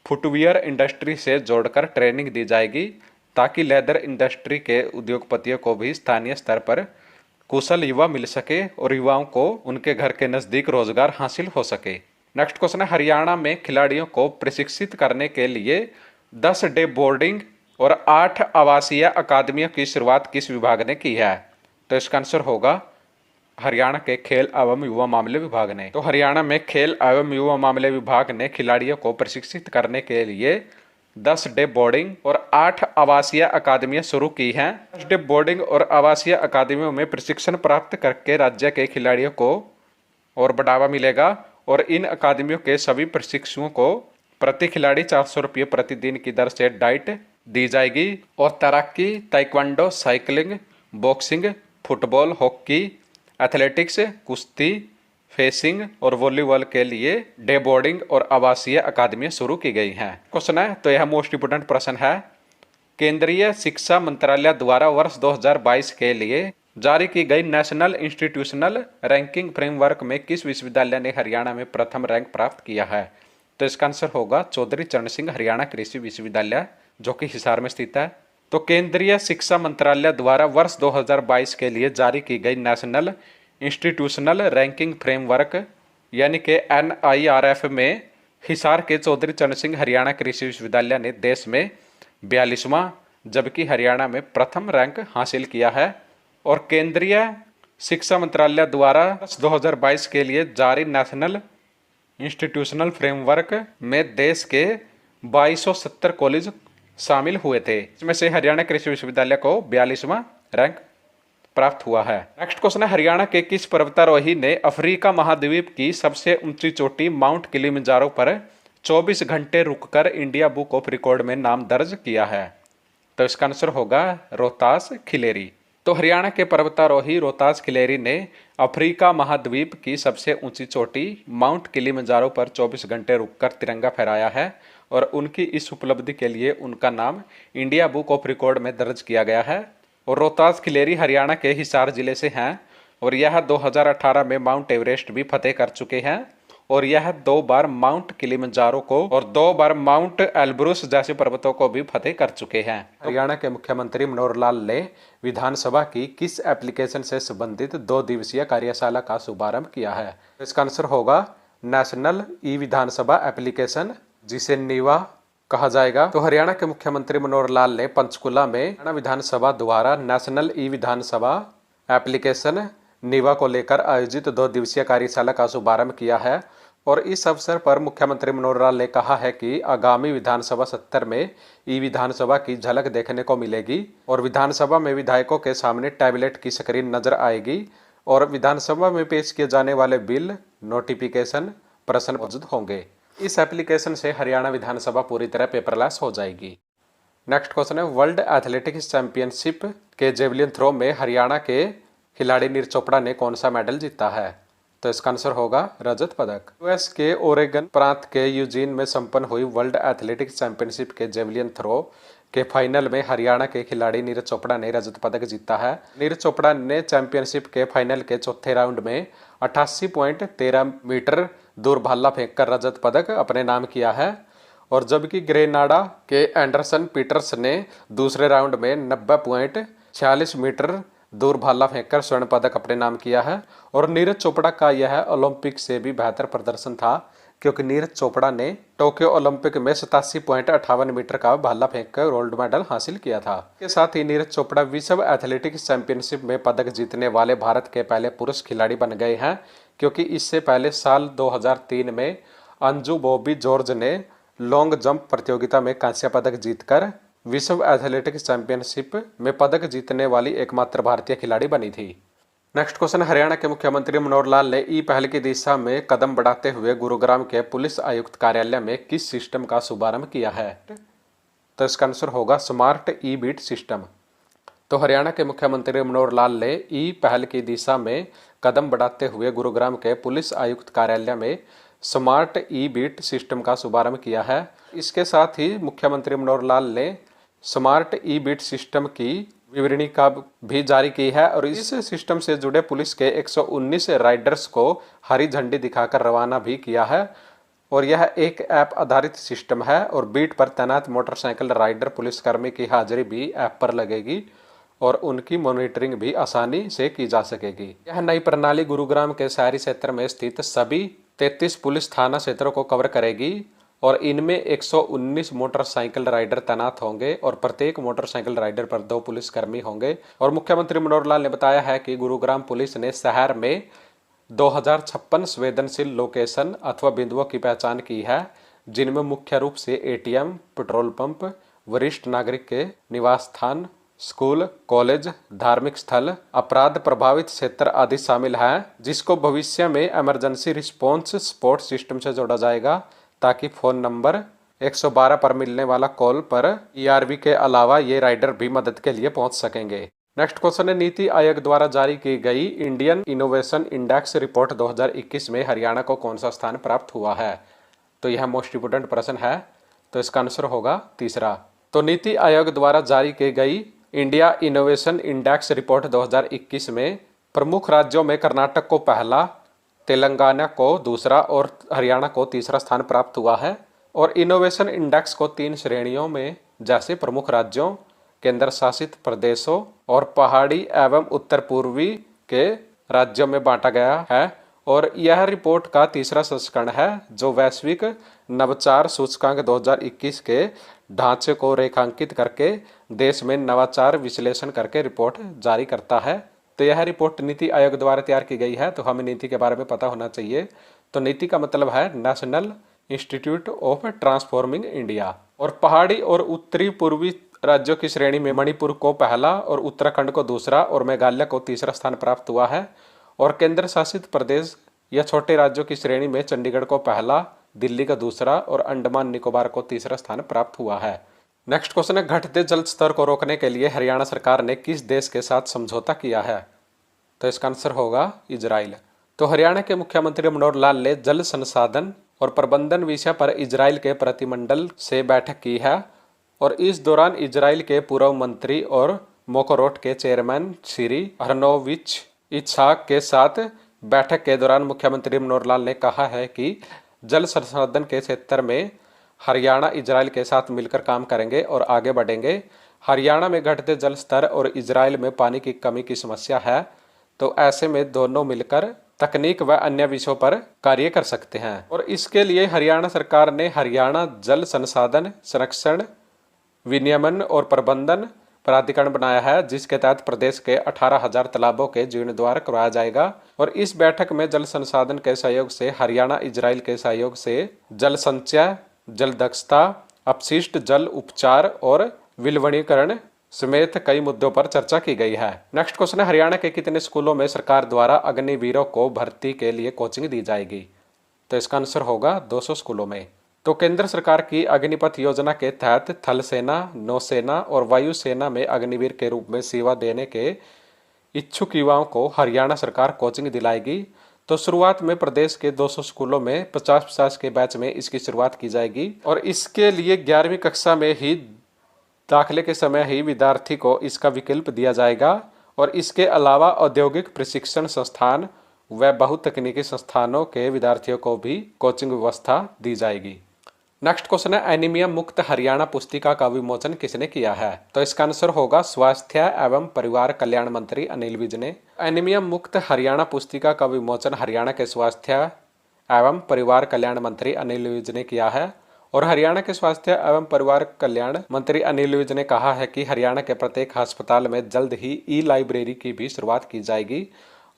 फुटवियर इंडस्ट्री से जोड़कर ट्रेनिंग दी जाएगी ताकि लेदर इंडस्ट्री के उद्योगपतियों को भी स्थानीय स्तर पर कुशल युवा मिल सके और युवाओं को उनके घर के नज़दीक रोजगार हासिल हो सके। नेक्स्ट क्वेश्चन है, हरियाणा में खिलाड़ियों को प्रशिक्षित करने के लिए 10 डे बोर्डिंग और 8 आवासीय अकादमियों की शुरुआत किस विभाग ने की है? तो इसका आंसर होगा हरियाणा के खेल एवं युवा मामले विभाग ने। तो हरियाणा में खेल एवं युवा मामले विभाग ने खिलाड़ियों को प्रशिक्षित करने के लिए 10 डे बोर्डिंग और 8 आवासीय अकादमियां शुरू की हैं। 10 डे बोर्डिंग और आवासीय अकादमियों में प्रशिक्षण प्राप्त करके राज्य के खिलाड़ियों को और बढ़ावा मिलेगा और इन अकादमियों के सभी प्रशिक्षुओं को प्रति खिलाड़ी 400 रुपये प्रतिदिन की दर से डाइट दी जाएगी और तैराकी, taekwondo, cycling, boxing, football, hockey, athletics, कुश्ती, फेसिंग और वॉलीबॉल के लिए डे बोर्डिंग और आवासीय अकादमियां शुरू की गई हैं। क्वेश्चन है, तो यह मोस्ट इंपोर्टेंट प्रश्न है, केंद्रीय शिक्षा मंत्रालय द्वारा वर्ष 2022 के लिए जारी की गई नेशनल इंस्टीट्यूशनल रैंकिंग फ्रेमवर्क में किस विश्वविद्यालय ने हरियाणा में प्रथम रैंक प्राप्त किया है? तो इसका आंसर होगा चौधरी चरण सिंह हरियाणा कृषि विश्वविद्यालय, जो कि हिसार में स्थित है। तो केंद्रीय शिक्षा मंत्रालय द्वारा वर्ष 2022 के लिए जारी की गई नेशनल इंस्टीट्यूशनल रैंकिंग फ्रेमवर्क यानी कि NIRF में हिसार के चौधरी चरण सिंह हरियाणा कृषि विश्वविद्यालय ने देश में 42वां जबकि हरियाणा में प्रथम रैंक हासिल किया है। और केंद्रीय शिक्षा मंत्रालय द्वारा 2022 के लिए जारी नेशनल इंस्टीट्यूशनल फ्रेमवर्क में देश के 2270 कॉलेज शामिल हुए थे, इसमें से हरियाणा कृषि विश्वविद्यालय को 42वां रैंक प्राप्त हुआ है। नेक्स्ट क्वेश्चन है, हरियाणा के किस पर्वतारोही ने अफ्रीका महाद्वीप की सबसे ऊंची चोटी माउंट किलिमंजारो पर 24 घंटे रुककर इंडिया बुक ऑफ रिकॉर्ड में नाम दर्ज किया है? तो इसका आंसर होगा रोहतास खिलेरी। तो हरियाणा के पर्वतारोही रोहतास खिलेरी ने अफ्रीका महाद्वीप की सबसे ऊंची चोटी माउंट किलिमंजारो पर 24 घंटे रुककर तिरंगा फहराया है और उनकी इस उपलब्धि के लिए उनका नाम इंडिया बुक ऑफ रिकॉर्ड में दर्ज किया गया है। और रोहतास खिलेरी हरियाणा के हिसार जिले से हैं और यह 2018 में माउंट एवरेस्ट भी फतेह कर चुके हैं और यह 2 बार माउंट किलिमंजारो को और 2 बार माउंट एल्ब्रुस जैसे पर्वतों को भी फतेह कर चुके हैं। हरियाणा के मुख्यमंत्री मनोहर लाल ने विधानसभा की किस एप्लीकेशन से संबंधित 2 दिवसीय कार्यशाला का शुभारंभ किया है? इसका आंसर होगा नेशनल ई विधानसभा एप्लीकेशन, जिसे नीवा कहा जाएगा। तो हरियाणा के मुख्यमंत्री मनोहर लाल ने पंचकुला में हरियाणा विधानसभा द्वारा नेशनल ई विधानसभा एप्लीकेशन नीवा को लेकर आयोजित 2 दिवसीय कार्यशाला का शुभारंभ किया है और इस अवसर पर मुख्यमंत्री मनोहर लाल ने कहा है कि आगामी विधानसभा सत्र में ई विधानसभा की झलक देखने को मिलेगी और विधानसभा में विधायकों के सामने टैबलेट की स्क्रीन नजर आएगी और विधानसभा में पेश किए जाने वाले बिल, नोटिफिकेशन, प्रश्न मौजूद होंगे। इस एप्लीकेशन से हरियाणा विधानसभा पूरी तरह पेपरलेस हो जाएगी। नेक्स्ट क्वेश्चन है, वर्ल्ड एथलेटिक्स चैंपियनशिप के जेवलिन थ्रो में हरियाणा के खिलाड़ी नीरज चोपड़ा ने कौन सा मेडल जीता है? तो इसका आंसर होगा रजत पदक। यूएस के ओरेगन प्रांत के यूजीन में संपन्न हुई वर्ल्ड एथलेटिक्स चैंपियनशिप के जेवलिन थ्रो के फाइनल में हरियाणा के खिलाड़ी नीरज चोपड़ा ने रजत पदक जीता है। नीरज चोपड़ा ने चैंपियनशिप के फाइनल के चौथे राउंड में 88.13 मीटर दूर भाला फेंककर रजत पदक अपने नाम किया है और जबकि ग्रेनाडा के एंडरसन पीटर्स ने दूसरे राउंड में 46 मीटर दूर भाला फेंककर स्वर्ण पदक अपने नाम किया है। और नीरज चोपड़ा का यह ओलंपिक से भी बेहतर प्रदर्शन था, क्योंकि नीरज चोपड़ा ने टोक्यो ओलंपिक में 87.58 मीटर का भाला फेंककर गोल्ड मेडल हासिल किया था। इसके साथ ही नीरज चोपड़ा विश्व एथलेटिक्स चैंपियनशिप में पदक जीतने वाले भारत के पहले पुरुष खिलाड़ी बन गए हैं, क्योंकि इससे पहले साल 2003 में अंजू बॉबी जॉर्ज ने लॉन्ग जंप प्रतियोगिता में कांस्य पदक जीतकर विश्व एथलेटिक्स चैंपियनशिप में पदक जीतने वाली एकमात्र भारतीय खिलाड़ी बनी थी। नेक्स्ट क्वेश्चन, हरियाणा के मुख्यमंत्री मनोहर लाल ने ई पहल की दिशा में कदम बढ़ाते हुए गुरुग्राम के पुलिस आयुक्त कार्यालय में किस सिस्टम का शुभारंभ किया है? तो इसका आंसर होगा स्मार्ट ई बीट सिस्टम। तो हरियाणा के मुख्यमंत्री मनोहर लाल ने ई पहल की दिशा में कदम बढ़ाते हुए गुरुग्राम के पुलिस आयुक्त कार्यालय में स्मार्ट ई बीट सिस्टम का शुभारंभ किया है। इसके साथ ही मुख्यमंत्री मनोहर लाल ने स्मार्ट ई बीट सिस्टम की विवरणी का भी जारी की है और इस सिस्टम से जुड़े पुलिस के 119 राइडर्स को हरी झंडी दिखाकर रवाना भी किया है। और यह एक ऐप आधारित सिस्टम है और बीट पर तैनात मोटरसाइकिल राइडर पुलिसकर्मी की हाजिरी भी ऐप पर लगेगी और उनकी मॉनिटरिंग भी आसानी से की जा सकेगी। यह नई प्रणाली गुरुग्राम के शहरी क्षेत्र में स्थित सभी 33 पुलिस थाना क्षेत्रों को कवर करेगी और इनमें 119 मोटरसाइकिल राइडर तैनात होंगे और प्रत्येक मोटरसाइकिल राइडर पर 2 पुलिसकर्मी होंगे। और मुख्यमंत्री मनोहर लाल ने बताया है कि गुरुग्राम पुलिस ने शहर में 2056 संवेदनशील लोकेशन अथवा बिंदुओं की पहचान की है, जिनमें मुख्य रूप से एटीएम, पेट्रोल पंप, वरिष्ठ नागरिक के निवास स्थान, स्कूल, कॉलेज, धार्मिक स्थल, अपराध प्रभावित क्षेत्र आदि शामिल हैं, जिसको भविष्य में इमरजेंसी रिस्पॉन्स सपोर्ट सिस्टम से जोड़ा जाएगा, ताकि फोन नंबर 112 पर मिलने वाला कॉल पर ईआरवी के अलावा ये राइडर भी मदद के लिए पहुंच सकेंगे। नेक्स्ट क्वेश्चन है, नीति आयोग द्वारा जारी की गई इंडियन इनोवेशन इंडेक्स रिपोर्ट 2021 में हरियाणा को कौन सा स्थान प्राप्त हुआ है? तो यह मोस्ट इंपोर्टेंट प्रश्न है, तो इसका आंसर होगा तीसरा। तो नीति आयोग द्वारा जारी की गई इंडिया इनोवेशन इंडेक्स रिपोर्ट 2021 में प्रमुख राज्यों में कर्नाटक को पहला, तेलंगाना को दूसरा और हरियाणा को तीसरा स्थान प्राप्त हुआ है। और इनोवेशन इंडेक्स को 3 श्रेणियों में, जैसे प्रमुख राज्यों, केंद्र शासित प्रदेशों और पहाड़ी एवं उत्तर पूर्वी के राज्यों में बांटा गया है। और यह रिपोर्ट का तीसरा संस्करण है, जो वैश्विक नवाचार सूचकांक 2021 के ढांचे को रेखांकित करके देश में नवाचार विश्लेषण करके रिपोर्ट जारी करता है। तो यह रिपोर्ट नीति आयोग द्वारा तैयार की गई है, तो हमें नीति के बारे में पता होना चाहिए। तो नीति का मतलब है national institute of transforming India. और पहाड़ी और उत्तरी पूर्वी राज्यों की श्रेणी में मणिपुर को पहला और उत्तराखंड को दूसरा और मेघालय को तीसरा स्थान प्राप्त हुआ है। और केंद्र शासित प्रदेश या छोटे राज्यों की श्रेणी में चंडीगढ़ को पहला, दिल्ली का दूसरा और अंडमान निकोबार को तीसरा स्थान प्राप्त हुआ है। नेक्स्ट क्वेश्चन है, घटते जल स्तर को रोकने के लिए हरियाणा सरकार ने किस देश के साथ समझौता किया है? तो इसका आंसर होगा इजराइल। तो हरियाणा के मुख्यमंत्री मनोहर लाल ने जल संसाधन और प्रबंधन विषय पर इजराइल के प्रतिनिधिमंडल से बैठक की है। और इस दौरान इजराइल के पूर्व मंत्री और मोकोरोट के चेयरमैन श्री अहरोनोविच इच्छाक के साथ बैठक के दौरान मुख्यमंत्री मनोहर लाल ने कहा है कि जल संसाधन के क्षेत्र में हरियाणा इजराइल के साथ मिलकर काम करेंगे और आगे बढ़ेंगे। हरियाणा में घटते जल स्तर और इजराइल में पानी की कमी की समस्या है, तो ऐसे में दोनों मिलकर तकनीक व अन्य विषयों पर कार्य कर सकते हैं। और इसके लिए हरियाणा सरकार ने हरियाणा जल संसाधन संरक्षण विनियमन और प्रबंधन प्राधिकरण बनाया है, जिसके तहत प्रदेश के 18,000 तालाबों के जीर्णोद्धार करवाया जाएगा। और इस बैठक में जल संसाधन के सहयोग से हरियाणा इजराइल के सहयोग से जल संचय, जल दक्षता, अपशिष्ट जल उपचार और विलवणीकरण समेत कई मुद्दों पर चर्चा की गई है। नेक्स्ट क्वेश्चन है, हरियाणा के कितने स्कूलों में सरकार द्वारा अग्निवीरों को भर्ती के लिए कोचिंग दी जाएगी? तो इसका आंसर होगा 200 स्कूलों में। तो केंद्र सरकार की अग्निपथ योजना के तहत थल सेना, नौसेना और वायुसेना में अग्निवीर के रूप में सेवा देने के इच्छुक युवाओं को हरियाणा सरकार कोचिंग दिलाएगी। तो शुरुआत में प्रदेश के 200 स्कूलों में 50-50 के बैच में इसकी शुरुआत की जाएगी। और इसके लिए 11वीं कक्षा में ही दाखिले के समय ही विद्यार्थी को इसका विकल्प दिया जाएगा। और इसके अलावा औद्योगिक प्रशिक्षण संस्थान व बहुतकनीकी संस्थानों के विद्यार्थियों को भी कोचिंग व्यवस्था दी जाएगी। नेक्स्ट क्वेश्चन है एनीमिया मुक्त हरियाणा पुस्तिका का विमोचन किसने किया है? तो इसका आंसर होगा स्वास्थ्य एवं परिवार कल्याण मंत्री अनिल विज ने। एनीमिया मुक्त हरियाणा पुस्तिका का विमोचन हरियाणा के स्वास्थ्य एवं परिवार कल्याण मंत्री अनिल विज ने किया है। और हरियाणा के स्वास्थ्य एवं परिवार कल्याण मंत्री अनिल विज ने कहा है कि हरियाणा के प्रत्येक अस्पताल में जल्द ही ई लाइब्रेरी की भी शुरुआत की जाएगी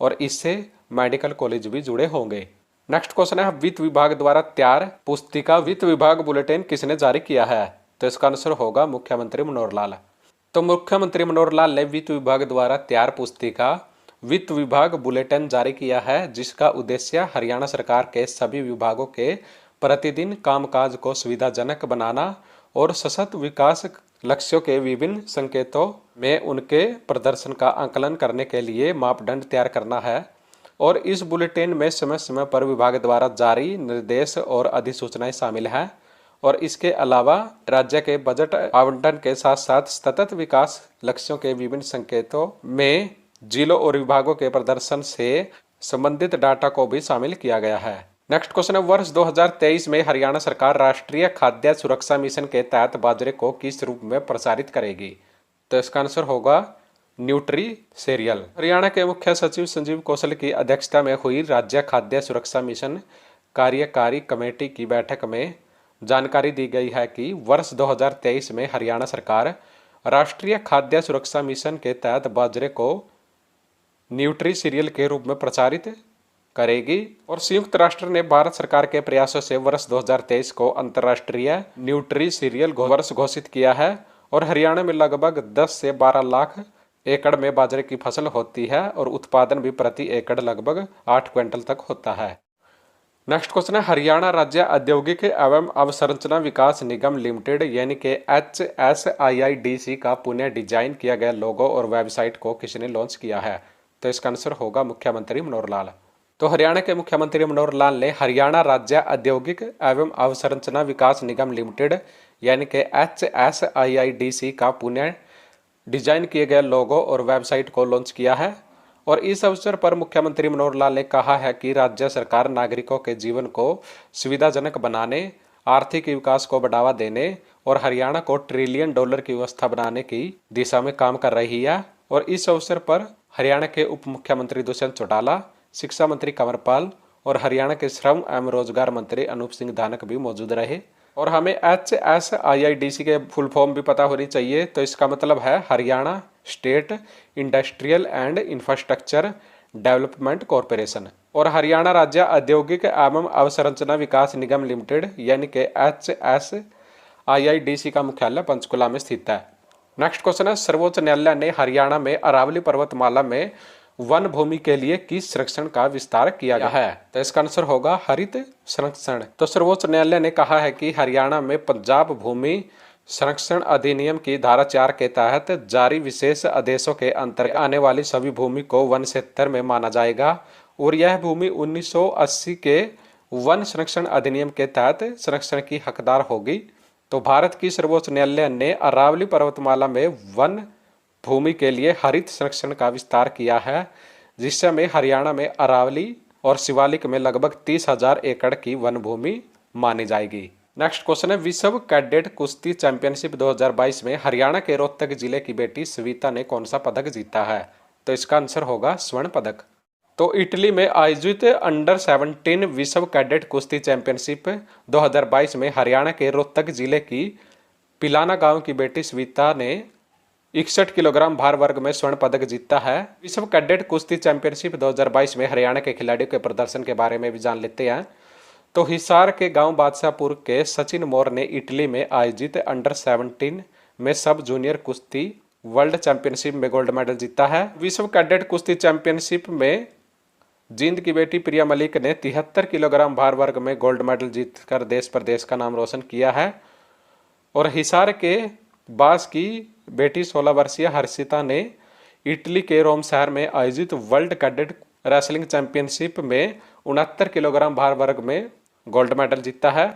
और इससे मेडिकल कॉलेज भी जुड़े होंगे। नेक्स्ट क्वेश्चन है वित्त विभाग द्वारा तैयार पुस्तिका वित्त विभाग बुलेटिन किसने जारी किया है? तो इसका आंसर होगा मुख्यमंत्री मनोहर लाल। तो मुख्यमंत्री मनोहर लाल ने वित्त विभाग द्वारा तैयार पुस्तिका वित्त विभाग बुलेटिन जारी किया है, जिसका उद्देश्य हरियाणा सरकार के सभी विभागों के प्रतिदिन कामकाज को सुविधाजनक बनाना और सशक्त विकास लक्ष्यों के विभिन्न संकेतों में उनके प्रदर्शन का आकलन करने के लिए मापदंड तैयार करना है। और इस बुलेटिन में समय समय पर विभाग द्वारा जारी निर्देश और अधिसूचनाएं शामिल हैं। और इसके अलावा राज्य के बजट आवंटन के साथ साथ सतत विकास लक्ष्यों के विभिन्न संकेतों में जिलों और विभागों के प्रदर्शन से संबंधित डाटा को भी शामिल किया गया है। नेक्स्ट क्वेश्चन है वर्ष 2023 में हरियाणा सरकार राष्ट्रीय खाद्य सुरक्षा मिशन के तहत बाजरे को किस रूप में प्रसारित करेगी? तो इसका आंसर होगा न्यूट्री सीरियल। हरियाणा के मुख्य सचिव संजीव कौशल की अध्यक्षता में हुई राज्य खाद्य सुरक्षा मिशन कार्यकारी कमेटी की बैठक में जानकारी दी गई है कि वर्ष 2023 में हरियाणा सरकार राष्ट्रीय खाद्य सुरक्षा मिशन के तहत बाजरे को न्यूट्री सीरियल के रूप में प्रचारित करेगी। और संयुक्त राष्ट्र ने भारत सरकार के प्रयासों से वर्ष 2023 को अंतर्राष्ट्रीय न्यूट्री सीरियल वर्ष घोषित किया है। और हरियाणा में लगभग 10 से 12 लाख एकड़ में बाजरे की फसल होती है और उत्पादन भी प्रति एकड़ लगभग 8 क्विंटल तक होता है। नेक्स्ट क्वेश्चन है हरियाणा राज्य औद्योगिक एवं अवसंरचना विकास निगम लिमिटेड यानी कि HSIIDC का पुनः डिजाइन किया गया लोगो और वेबसाइट को किसने लॉन्च किया है? तो इसका आंसर होगा मुख्यमंत्री मनोहर लाल। तो हरियाणा के मुख्यमंत्री मनोहर लाल ने हरियाणा राज्य औद्योगिक एवं अवसंरचना विकास निगम लिमिटेड यानी कि HSIIDC का पुनः डिजाइन किए गए लोगो और वेबसाइट को लॉन्च किया है। और इस अवसर पर मुख्यमंत्री मनोहर लाल ने कहा है कि राज्य सरकार नागरिकों के जीवन को सुविधाजनक बनाने, आर्थिक विकास को बढ़ावा देने और हरियाणा को $1 ट्रिलियन की व्यवस्था बनाने की दिशा में काम कर रही है। और इस अवसर पर हरियाणा के उप मुख्यमंत्री दुष्यंत चौटाला, शिक्षा मंत्री कंवरपाल और हरियाणा के श्रम एवं रोजगार मंत्री अनूप सिंह धानक भी मौजूद रहे। और हमें HSIIDC के फुल फॉर्म भी पता होनी चाहिए। तो इसका मतलब है Haryana state industrial and infrastructure development corporation. और हरियाणा राज्य औद्योगिक एवं अवसंरचना विकास निगम लिमिटेड यानी कि HSIIDC का मुख्यालय पंचकुला में स्थित है। नेक्स्ट क्वेश्चन है सर्वोच्च न्यायालय ने हरियाणा में अरावली पर्वतमाला में वन भूमि के लिए किस संरक्षण का विस्तार किया गया है? तो इसका आंसर होगा हरित संरक्षण। तो सर्वोच्च न्यायालय ने कहा है कि हरियाणा में पंजाब भूमि संरक्षण अधिनियम की धारा 4 के तहत जारी विशेष आदेशों के अंतर्गत आने वाली सभी भूमि को वन क्षेत्र में माना जाएगा और यह भूमि 1980 के वन संरक्षण अधिनियम के तहत संरक्षण की हकदार होगी। तो भारत की सर्वोच्च न्यायालय ने अरावली पर्वतमाला में वन भूमि के लिए हरित संरक्षण का विस्तार किया है, जिसमें हरियाणा में अरावली और शिवालिक में लगभग 30,000 एकड़ की वन भूमि मानी जाएगी। नेक्स्ट क्वेश्चन है विश्व कैडेट कुश्ती चैंपियनशिप 2022 में हरियाणा के रोहतक जिले की बेटी सविता ने कौन सा पदक जीता है? तो इसका आंसर होगा स्वर्ण पदक। तो इटली में आयोजित अंडर 17 विश्व कैडेट कुश्ती चैंपियनशिप 2022 में हरियाणा के रोहतक जिले की पिलाना गांव की बेटी सविता ने 61 किलोग्राम भार वर्ग में स्वर्ण पदक जीता है। विश्व कैडेट कुश्ती चैंपियनशिप 2022 में हरियाणा के खिलाड़ियों के प्रदर्शन के बारे में भी जान लेते हैं। तो हिसार के गांव बादशाहपुर के सचिन मोर ने इटली में आयोजित अंडर 17 में सब जूनियर कुश्ती वर्ल्ड चैंपियनशिप में गोल्ड मेडल जीता है। विश्व कैडेट कुश्ती चैंपियनशिप में जींद की बेटी प्रिया मलिक ने 73 किलोग्राम भार वर्ग में गोल्ड मेडल जीतकर देश प्रदेश का नाम रोशन किया है। और हिसार के बास की बेटी 16 वर्षीय हर्षिता ने इटली के रोम शहर में आयोजित वर्ल्ड कैडेट रेसलिंग चैंपियनशिप में 69 किलोग्राम भार वर्ग में गोल्ड मेडल जीता है।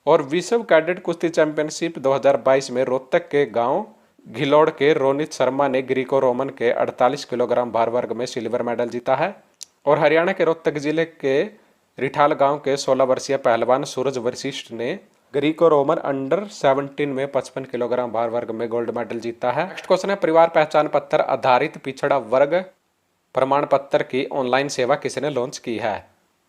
और विश्व कैडेट कुश्ती चैंपियनशिप 2022 में रोहतक के गांव घिलौड़ के रोनित शर्मा ने ग्रीको रोमन के 48 किलोग्राम भार वर्ग में सिल्वर मेडल जीता है। और हरियाणा के रोहतक जिले के रिठाल गांव के 16 वर्षीय पहलवान सूरज वशिष्ठ ने ग्रीको रोमन अंडर 17 में 55 किलोग्राम भार वर्ग में गोल्ड मेडल जीता है। नेक्स्ट क्वेश्चन है, परिवार पहचान पत्र आधारित पिछड़ा वर्ग प्रमाण पत्र की ऑनलाइन सेवा किसने लॉन्च की है?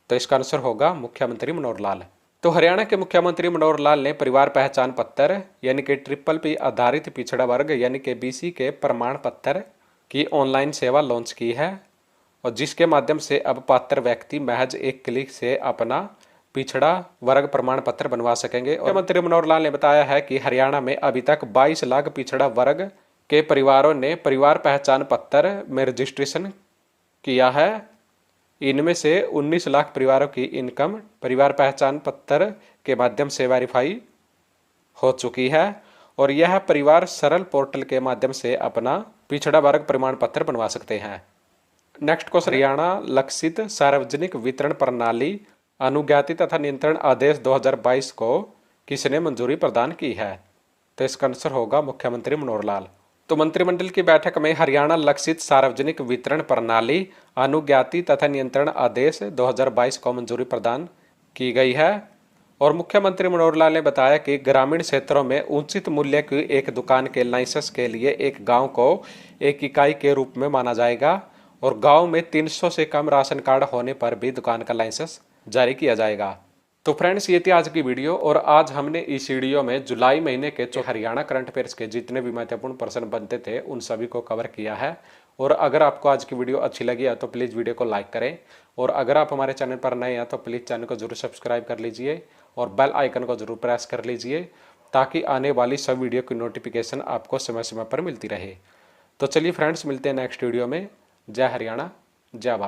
तो इसका आंसर होगा मुख्यमंत्री मनोहर लाल। तो हरियाणा के मुख्यमंत्री मनोहर लाल ने परिवार पहचान पत्र यानी कि PPP आधारित पिछड़ा वर्ग यानी कि BC के प्रमाण पत्र की ऑनलाइन सेवा लॉन्च की है, और जिसके माध्यम से अब पात्र व्यक्ति महज एक क्लिक से अपना पिछड़ा वर्ग प्रमाण पत्र बनवा सकेंगे। मुख्यमंत्री मनोहर लाल ने बताया है कि हरियाणा में अभी तक 22 लाख पिछड़ा वर्ग के परिवारों ने परिवार पहचान पत्र में रजिस्ट्रेशन किया है। इनमें से 19 लाख परिवारों की इनकम परिवार पहचान पत्र के माध्यम से वेरीफाई हो चुकी है, और यह परिवार सरल पोर्टल के माध्यम से अपना पिछड़ा वर्ग प्रमाण पत्र बनवा सकते हैं। नेक्स्ट क्वेश्चन, हरियाणा लक्षित सार्वजनिक वितरण प्रणाली अनुज्ञाति तथा नियंत्रण आदेश 2022 को किसने मंजूरी प्रदान की है? तो इसका आंसर होगा मुख्यमंत्री मनोहर लाल। तो मंत्रिमंडल की बैठक में हरियाणा लक्षित सार्वजनिक वितरण प्रणाली अनुज्ञाति तथा नियंत्रण आदेश 2022 को मंजूरी प्रदान की गई है, और मुख्यमंत्री मनोहर लाल ने बताया कि ग्रामीण क्षेत्रों में उचित मूल्य की एक दुकान के लाइसेंस के लिए एक गांव को एक इकाई के रूप में माना जाएगा, और गांव में 300 से कम राशन कार्ड होने पर भी दुकान का लाइसेंस जारी किया जाएगा। तो फ्रेंड्स, ये थी आज की वीडियो, और आज हमने इस वीडियो में जुलाई महीने के जो हरियाणा करंट अफेयर्स के जितने भी महत्वपूर्ण प्रश्न बनते थे उन सभी को कवर किया है। और अगर आपको आज की वीडियो अच्छी लगी है तो प्लीज़ वीडियो को लाइक करें, और अगर आप हमारे चैनल पर नए हैं तो प्लीज़ चैनल को जरूर सब्सक्राइब कर लीजिए और बेल आइकन को जरूर प्रेस कर लीजिए, ताकि आने वाली सब वीडियो की नोटिफिकेशन आपको समय समय पर मिलती रहे। तो चलिए फ्रेंड्स, मिलते हैं नेक्स्ट वीडियो में। जय हरियाणा, जय भारत।